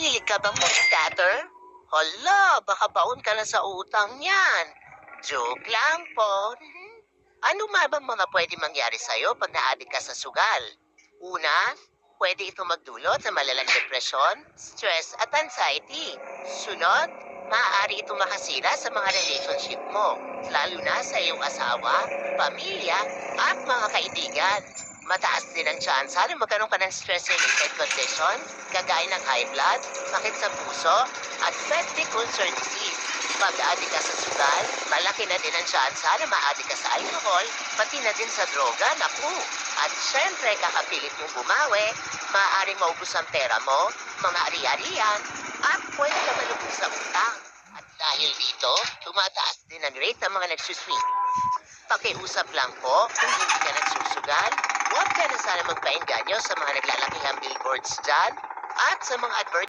Hilig ka bang mag-scatter? Hala, baka baon ka na sa utang niyan. Joke lang po. Ano nga bang mga pwede mangyari sa'yo pag na-addict ka sa sugal? Una, pwede ito magdulot sa malalang depresyon, stress at anxiety. Sunod, maaari ito makasira sa mga relationship mo, lalo na sa iyong asawa, pamilya, at mga kaibigan. Mataas din ang tsansa na magkaroon ka ng stress-related condition, kagaya ng high blood, sakit sa puso, at peptic ulcer disease. Pag na-addict ka sa sugal, malaki na din ang tsansa na ma-addict ka sa alcohol, pati na din sa droga, naku. At syempre, kakapilit mong bumawi, maaaring maubos ang pera mo, mga ari-arian, at pwede ka malubog sa utang. At dahil dito, tumataas din ang rate ng mga nagsuswing. Pakiusap lang po, kung hindi ka nagsusugal, huwag ka na sana magpainganyo sa mga naglalakihang billboards dyan at sa mga advertisements.